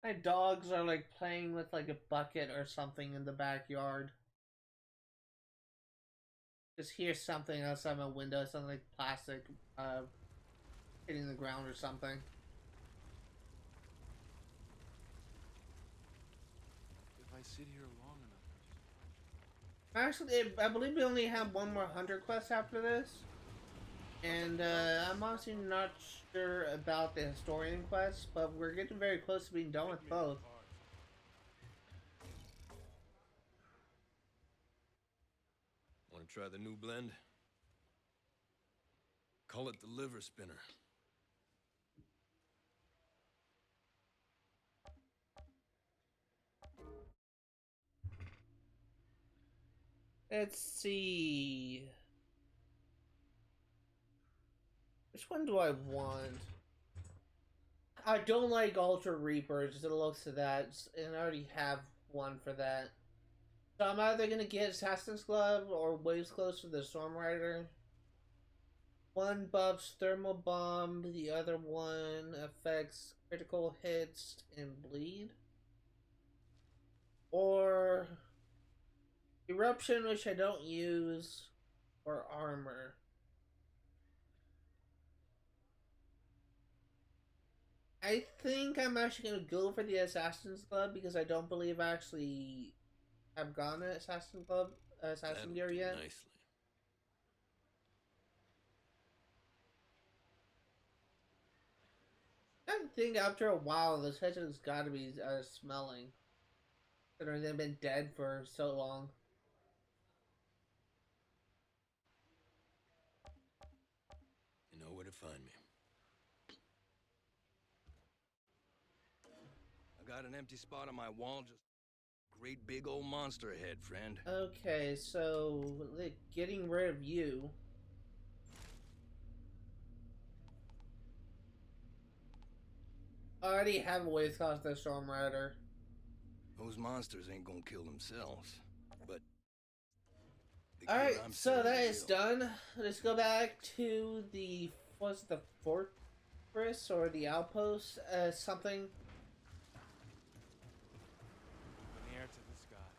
My dogs are like playing with like a bucket or something in the backyard. Just hear something outside my window, something like plastic hitting the ground or something. If I sit here long enough. Actually, I believe we only have one more hunter quest after this. And I'm honestly not sure about the historian quest, but we're getting very close to being done with both. Want to try the new blend? Call it the liver spinner. Let's see. Which one do I want? I don't like Ultra Reapers. It looks at that, and I already have one for that. So I'm either gonna get Assassin's Glove or Waves Close for the Storm Rider. One buffs Thermal Bomb, the other one affects critical hits and bleed. Or Eruption, which I don't use, or Armor. I think I'm actually gonna go for the Assassin's Glove because I don't believe I actually have gotten an Assassin's Glove, Assassin gear yet. Nicely. I think after a while, this hedgehog's got to be smelling. Considering they've been dead for so long. You know where to find me. I got an empty spot on my wall, just great big old monster ahead, friend. Okay, so like, getting rid of you. I already have a ways cost the Storm Rider. Those monsters ain't gonna kill themselves, but... Alright, so that is done. Let's go back to the... what's the fortress or the outpost? Something. From the air to the sky.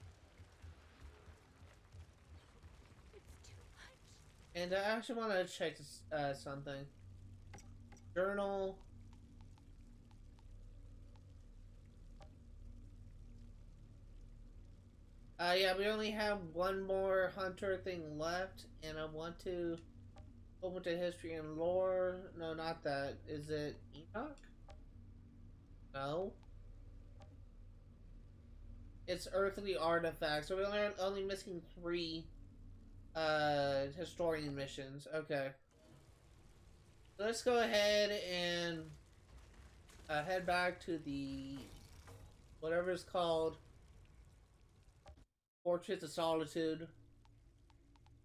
It's too much. And I actually want to check something. Journal. Yeah, we only have one more hunter thing left, and I want to open to history and lore. No, not that. Is it Enoch? No. It's earthly artifacts. So we're only missing 3 historian missions. Okay. So let's go ahead and head back to the whatever it's called. Fortress of Solitude.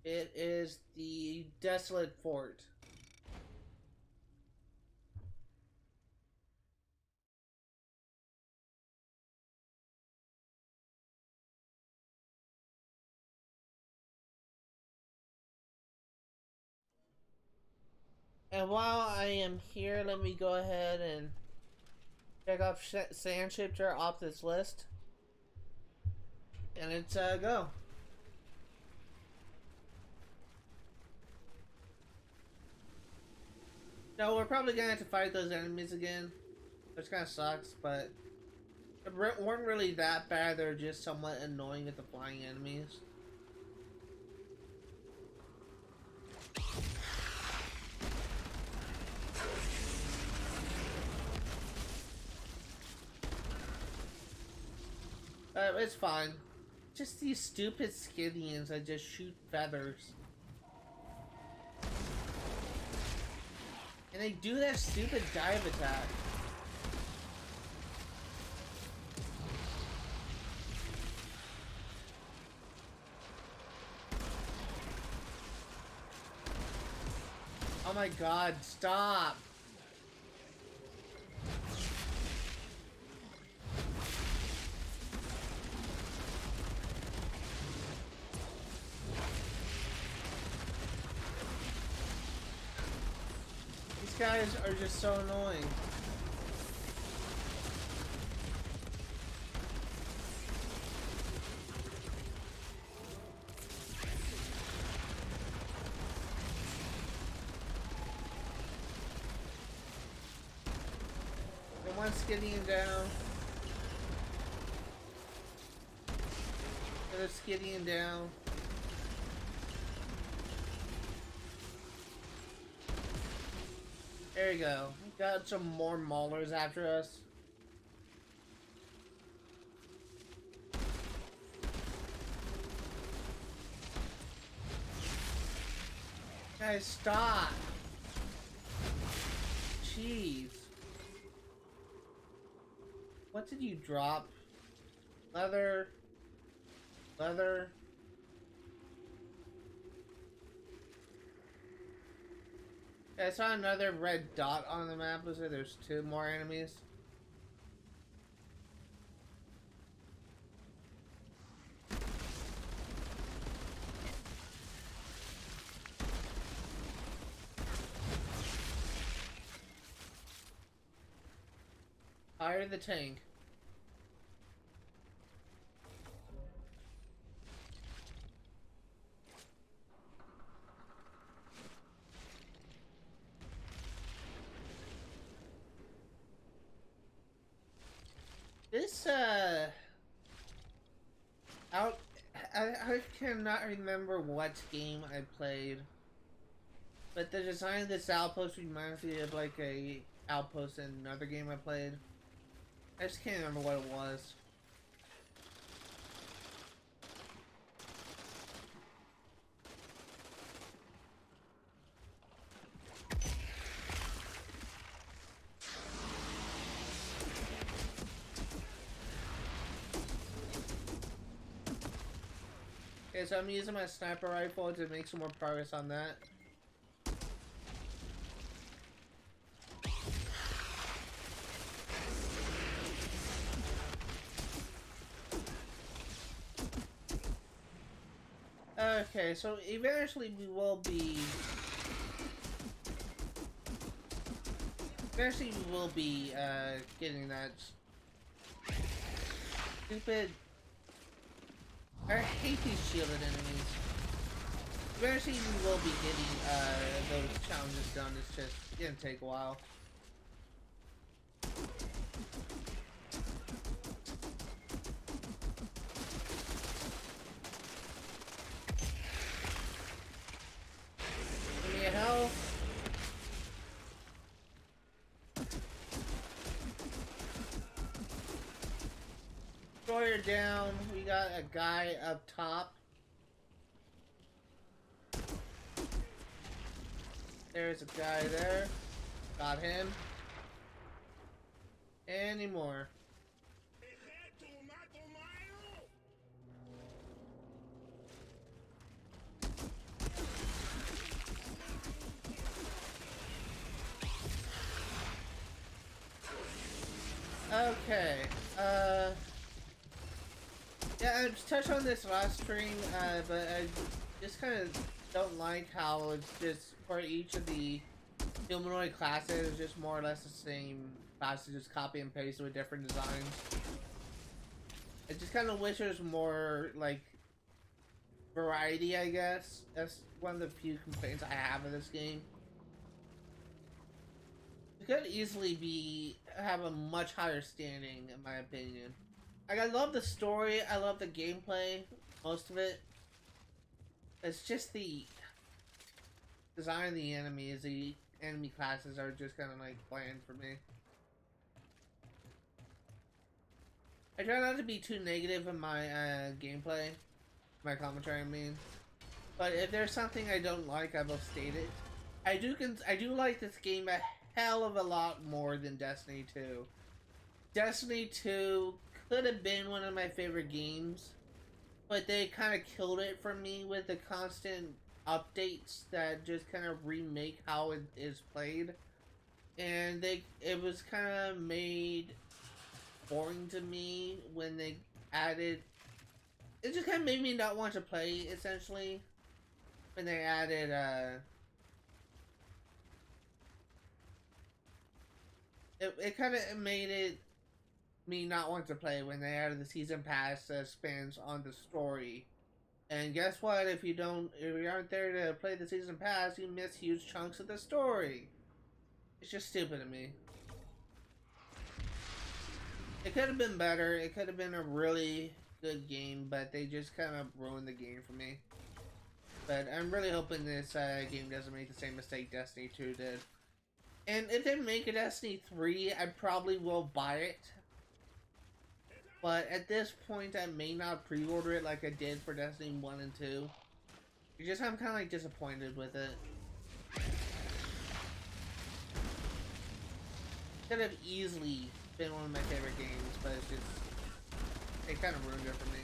It is the Desolate Fort. And while I am here, let me go ahead and check off Sandshifter off this list. And it's go. No, we're probably gonna have to fight those enemies again, which kind of sucks, but they weren't really that bad. They're just somewhat annoying at the flying enemies. It's fine. Just these stupid Scythians that just shoot feathers. And they do that stupid dive attack. Oh my god, stop! These guys are just so annoying. on skiddying down. They're skiddying down. There you go. We got some more maulers after us. Guys, stop! Jeez. What did you drop? Leather. Leather. Yeah, I saw another red dot on the map. Was there? There's 2 more enemies. Fire the tank. This, I cannot remember what game I played, but the design of this outpost reminds me of like a outpost in another game I played. I just can't remember what it was. Okay, so I'm using my sniper rifle to make some more progress on that. Okay, so eventually we will be... getting that stupid... I hate these shielded enemies. Eventually we will be getting those challenges done. It's just gonna take a while. Give me a health. Destroyer down. We got a guy up top. There's a guy there. Got him. Any more? Okay. Yeah, I touched on this last stream, but I just kind of don't like how it's just for each of the humanoid classes, it's just more or less the same classes, just copy and paste with different designs. I just kind of wish there was more, like, variety, I guess. That's one of the few complaints I have of this game. It could easily have a much higher standing, in my opinion. Like, I love the story, I love the gameplay, most of it. It's just the design of the enemies, the enemy classes are just kind of like bland for me. I try not to be too negative in my gameplay, my commentary I mean. But if there's something I don't like, I will state it. I do like this game a hell of a lot more than Destiny 2. Destiny 2 could have been one of my favorite games, but they kind of killed it for me with the constant updates that just kind of remake how it is played, and it was kind of made boring to me when they added. It just kind of made me not want to play, essentially, when they added it kind of made it me not want to play when they added the season pass that spans on the story. And guess what? If you aren't there to play the season pass, you miss huge chunks of the story. It's just stupid to me. It could have been better. It could have been a really good game, but they just kind of ruined the game for me. But I'm really hoping this game doesn't make the same mistake Destiny 2 did. And if they make a Destiny 3, I probably will buy it. But at this point, I may not pre-order it like I did for Destiny 1 and 2. It's just I'm kind of like disappointed with it. Could have easily been one of my favorite games, but it's just, it kind of ruined it for me.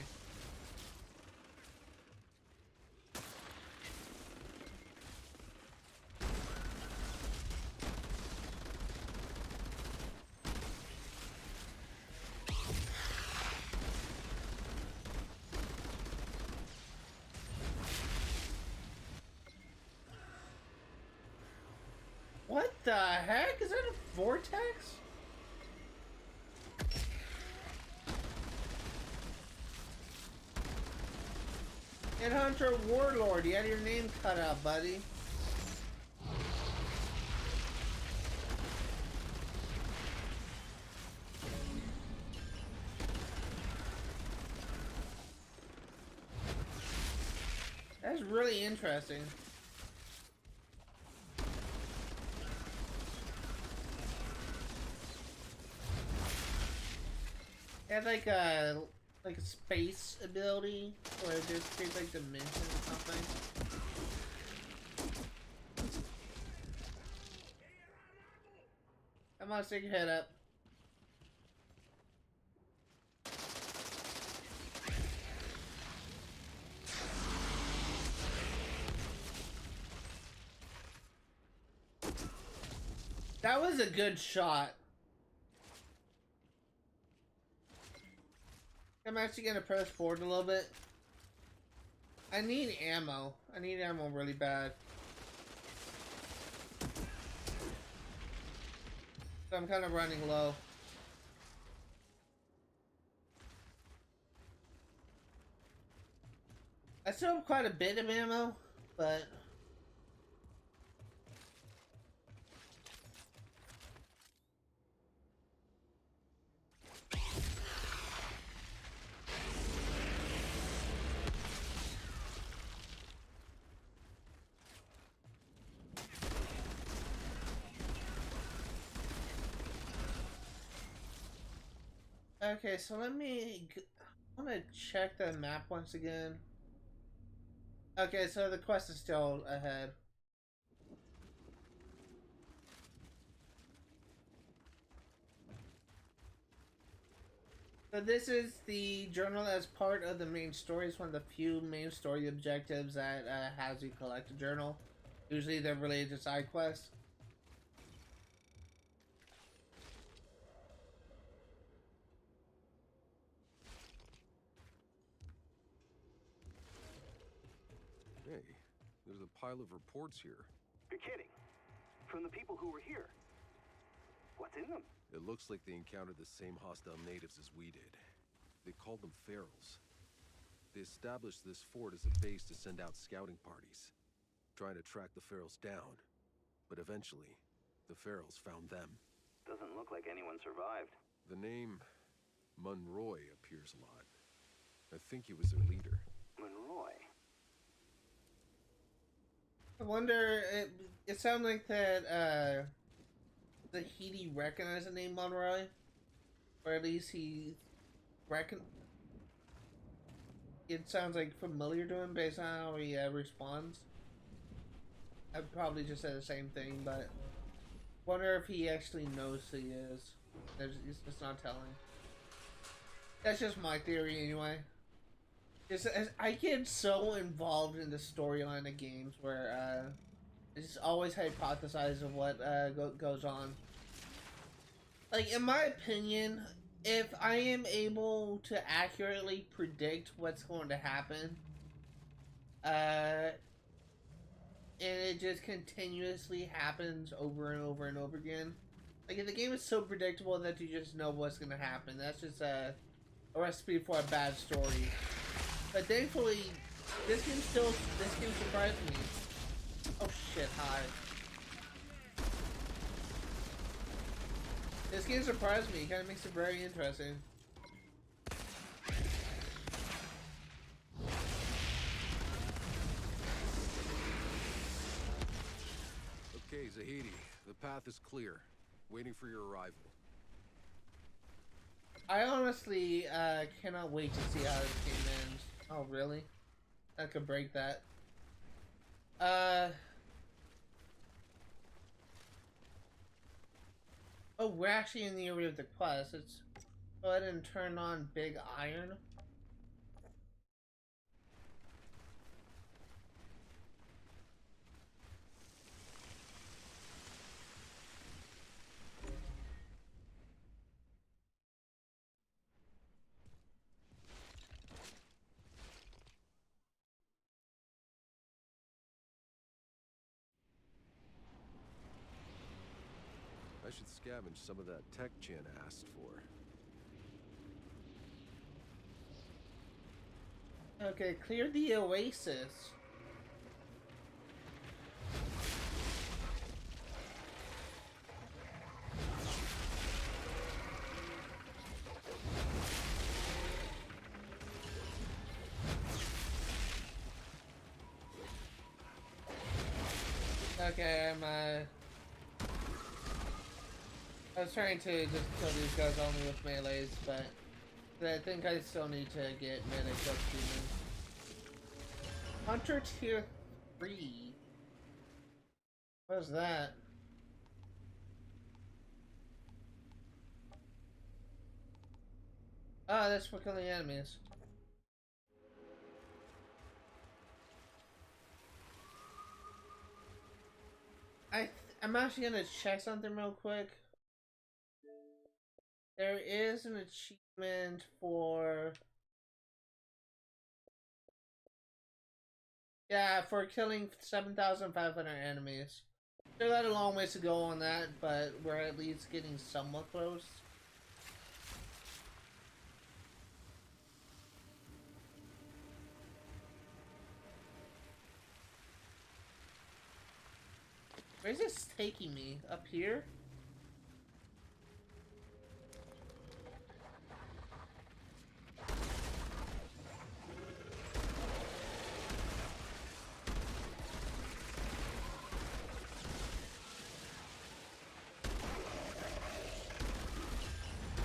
What the heck? Is that a vortex? Headhunter Warlord, you had your name cut out, buddy. That's really interesting. It had like a space ability, or it just creates like dimensions or something. Come on, stick your head up. That was a good shot. I'm actually gonna press forward a little bit. I need ammo. I need ammo really bad. So I'm kind of running low. I still have quite a bit of ammo, but okay, so I want to check the map once again. Okay, so the quest is still ahead. So this is the journal as part of the main story. It's one of the few main story objectives that has you collect a journal. Usually they're related to side quests. Hey, there's a pile of reports here. You're kidding. From the people who were here. What's in them? It looks like they encountered the same hostile natives as we did. They called them ferals. They established this fort as a base to send out scouting parties, trying to track the ferals down. But eventually, the ferals found them. Doesn't look like anyone survived. The name Monroy appears a lot. I think he was their leader. Monroy? I wonder, it sounded like that, that he recognized the name Monroy, or at least he it sounds like familiar to him based on how he responds. I'd probably just say the same thing, but wonder if he actually knows who he is. He's just not telling. That's just my theory anyway. I get so involved in the storyline of games where I just always hypothesize of what goes on. Like, in my opinion, if I am able to accurately predict what's going to happen, and it just continuously happens over and over and over again, like, if the game is so predictable that you just know what's going to happen, that's just a recipe for a bad story. But thankfully, this game surprised me. Oh shit, hi. This game surprised me. It kind of makes it very interesting. Okay, Zahidi, the path is clear. Waiting for your arrival. I honestly cannot wait to see how this game ends. Oh, really? I could break that. Oh, we're actually in the area of the quest. Let's go ahead and turn on Big Iron. I should scavenge some of that tech Chin asked for. Okay, clear the oasis. Okay, I was trying to just kill these guys only with melees, but I think I still need to get melee kills demons. Hunter tier 3. What is that? Ah, that's for killing enemies. I'm actually gonna check something real quick. There is an achievement for... Yeah, for killing 7,500 enemies. Still got a long ways to go on that, but we're at least getting somewhat close. Where's this taking me? Up here?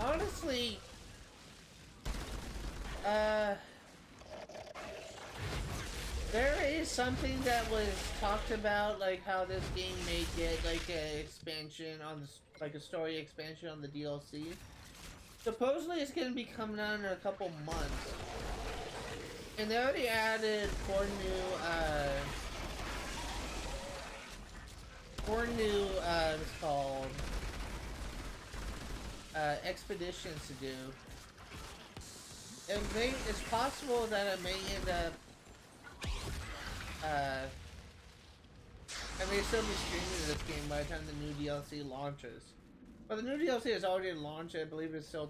Honestly, there is something that was talked about, like how this game may get like a expansion on this, like a story expansion on the DLC. Supposedly it's gonna be coming out in a couple months, and they already added four new what's called expeditions to do. It's possible that it may end up I may still be streaming this game by the time the new DLC launches. But the new DLC has already launched. I believe it still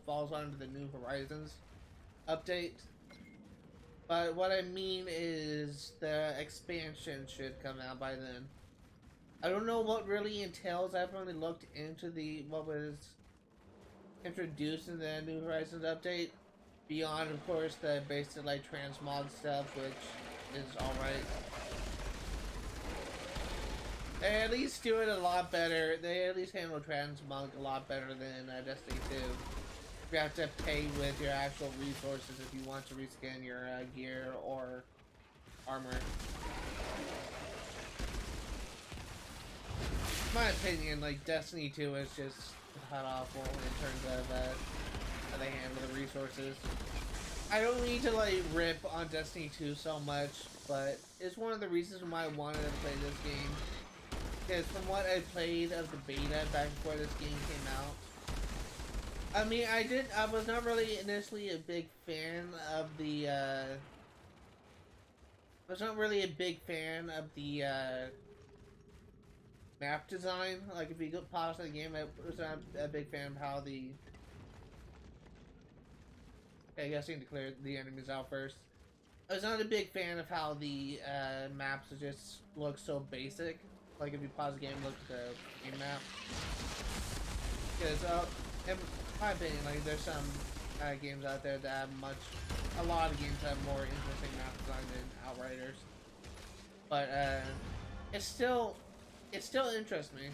falls under the New Horizons update. But what I mean is the expansion should come out by then. I don't know what really entails. I haven't really looked into what was introduced in the New Horizons update. Beyond, of course, the basic like transmog stuff, which is alright. They at least do it a lot better. They at least handle transmog a lot better than Destiny 2. You have to pay with your actual resources if you want to reskin your gear or armor. In my opinion, like Destiny 2 is just hot awful in terms of how they handle the resources. I don't need to like rip on Destiny 2 so much, but it's one of the reasons why I wanted to play this game. Because from what I played of the beta back before this game came out, I mean, I was not really initially a big fan of the, map design. Like, if you go pause the game, I was not a big fan of how the... Okay, I guess I need to clear the enemies out first. I was not a big fan of how the, maps just look so basic. Like, if you pause the game, look at the game map. Because in my opinion, like there's some games out there that have a lot of games that have more interesting map design than Outriders. But it still interests me.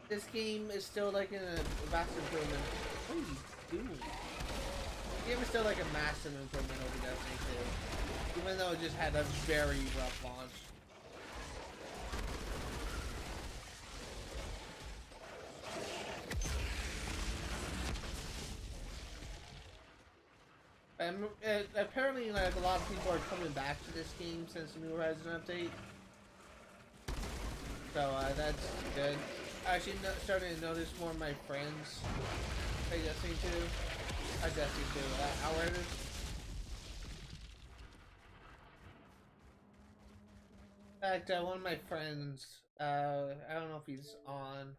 This game is still like in a vast improvement. What are you doing? The game is still like a massive improvement over Destiny 2, even though it just had a very rough launch. And apparently, like a lot of people are coming back to this game since the New Horizon update, so that's good. I actually started to notice more of my friends play Destiny 2. Destiny 2, Outriders. In fact, one of my friends, I don't know if he's on.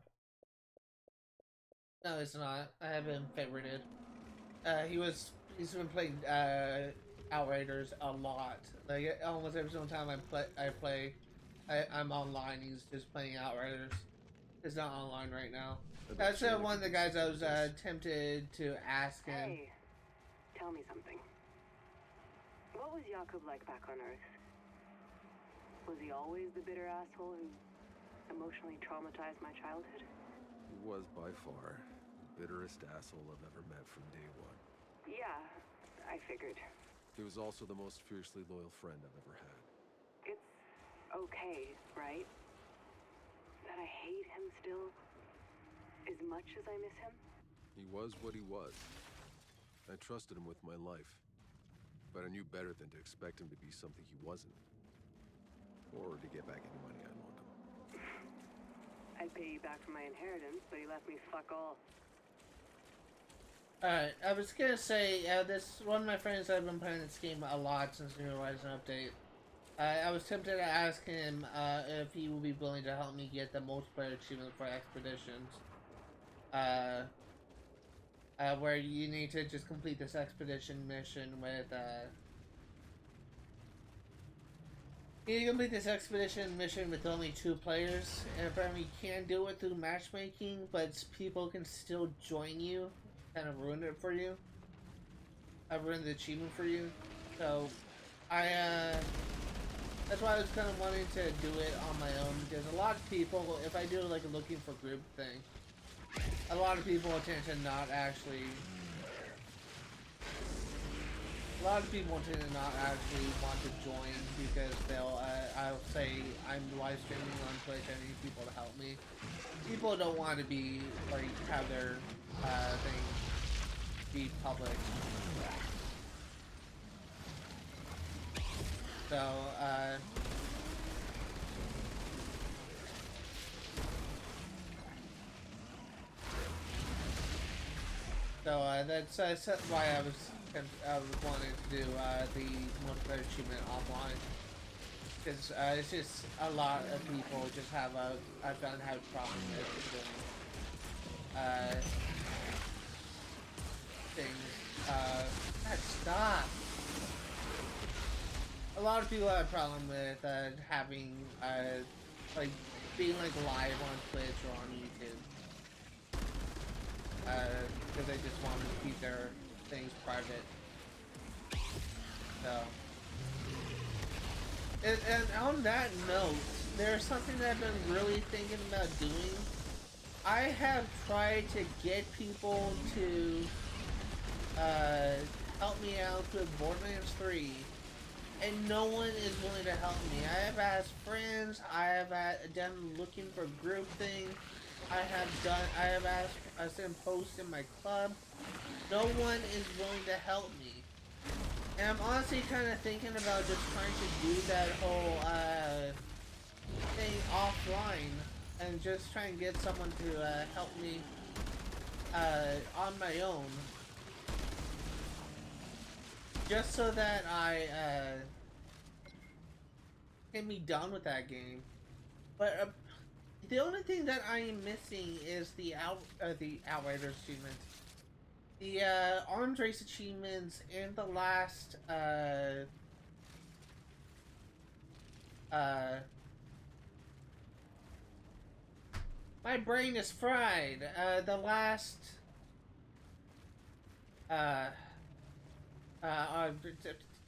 No, he's not. I have him favorited. He's been playing Outriders a lot. Like almost every single time I'm online. He's just playing Outriders. He's not online right now. That's one of the guys I was tempted to ask him. Hey, tell me something. What was Jakub like back on Earth? Was he always the bitter asshole who emotionally traumatized my childhood? He was by far the bitterest asshole I've ever met from day one. Yeah, I figured. He was also the most fiercely loyal friend I've ever had. It's okay, right? That I hate him still as much as I miss him? He was what he was. I trusted him with my life. But I knew better than to expect him to be something he wasn't. Or to get back any money I loaned him. I'd pay you back for my inheritance, but he left me fuck all. Alright, I was gonna say, this one of my friends that have been playing this game a lot since the New Horizon update. I was tempted to ask him if he would be willing to help me get the multiplayer achievement for Expeditions. Where you need to just complete this expedition mission with, you need to complete this expedition mission with only 2 players, and apparently you can do it through matchmaking, but people can still join you. Kind of ruined it for you. I ruined the achievement for you. So, that's why I was kind of wanting to do it on my own, because a lot of people, if I do like a looking for group thing, a lot of people tend to not actually want to join because I'll say I'm live streaming on Twitch, I need people to help me. People don't want to be, like, have their, thing be public. So, that's why I was wanting to do the multiplayer achievement offline, because it's just a lot of people just have I found have a problem with doing things. Stop. A lot of people have a problem with having like being like live on Twitch or on YouTube. Because they just want to keep their things private. So, and on that note, there's something that I've been really thinking about doing. I have tried to get people to help me out with Borderlands 3, and no one is willing to help me. I have asked friends. I have done looking for group things. I have asked, I sent posts in my club. No one is willing to help me. And I'm honestly kind of thinking about just trying to do that whole, thing offline. And just try and get someone to, help me, on my own. Just so that I, can be done with that game. But, the only thing that I am missing is the Outriders achievements. The arms race achievements and the last My brain is fried. The last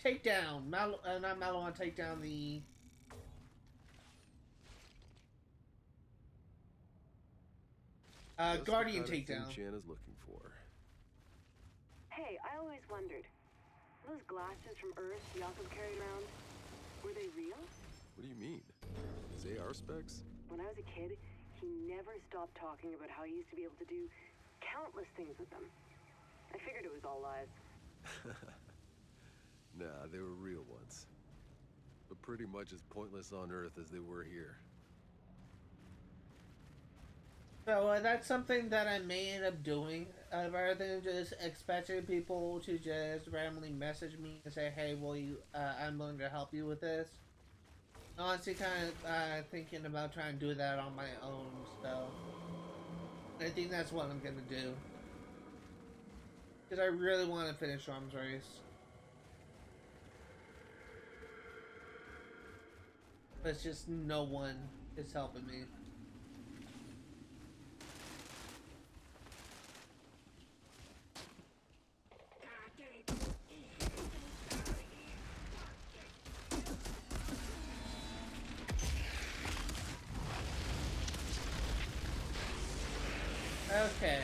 take down not Malon, take down the Just the Guardian kind of thing takedown. Jan is looking for. Hey, I always wondered. Those glasses from Earth Jakob carried around, were they real? What do you mean? His AR specs? When I was a kid, he never stopped talking about how he used to be able to do countless things with them. I figured it was all lies. Nah, they were real ones. But pretty much as pointless on Earth as they were here. So that's something that I may end up doing, rather than just expecting people to just randomly message me and say, "Hey, will you? I'm willing to help you with this." Honestly, kind of thinking about trying to do that on my own. So I think that's what I'm gonna do, because I really want to finish Arms Race. But it's just no one is helping me. Okay.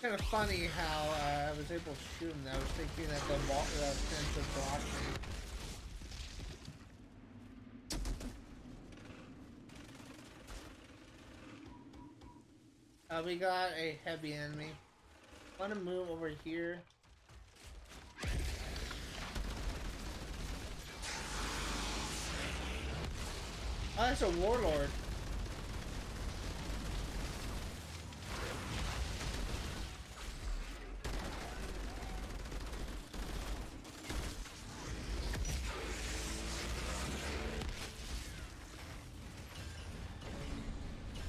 Kind of funny how I was able to shoot him. I was thinking that the wall tends to block me. We got a heavy enemy. Want to move over here? Oh, that's a warlord.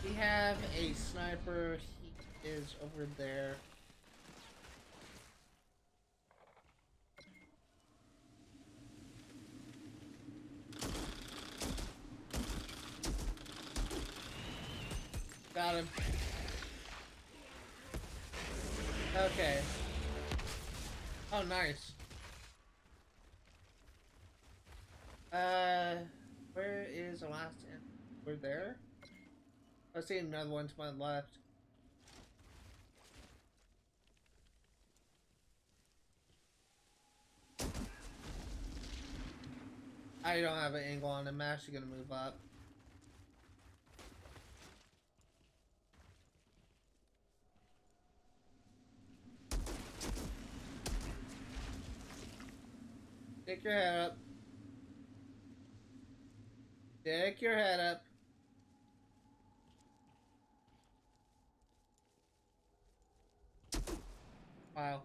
We have a sniper. He is over there. Got him. Okay. Oh, nice. Where is the last end? We're there? I see another one to my left. I don't have an angle on him. I'm actually gonna move up. Stick your head up. Stick your head up. Wow.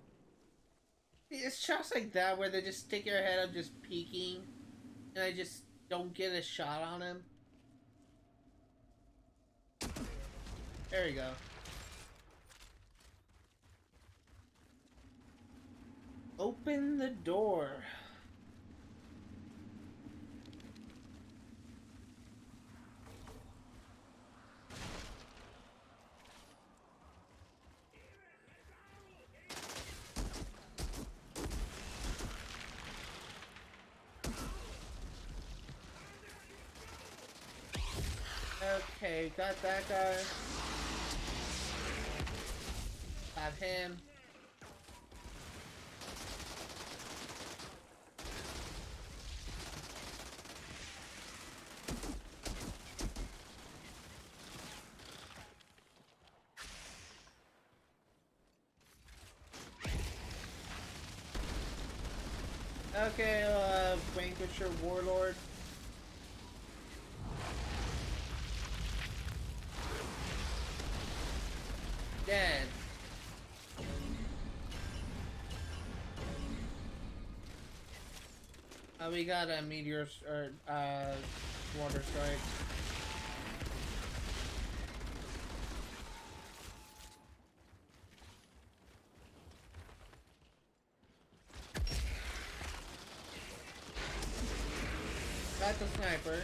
It's shots like that where they just stick your head up just peeking and I just don't get a shot on him. There you go. Open the door. Okay, got that guy. Got him. Okay, Vanquisher Warlord. Dead. We got a meteor or water strike. Got the sniper.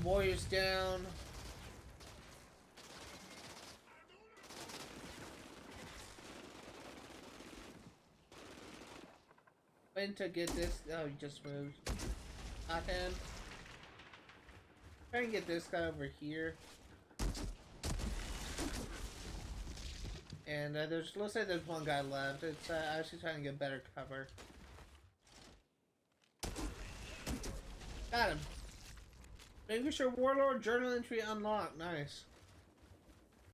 Warriors down. When to get this? Oh, he just moved. Not him. Try and get this guy over here. And looks like there's one guy left. It's actually trying to get better cover. Got him. Making sure Warlord journal entry unlocked. Nice.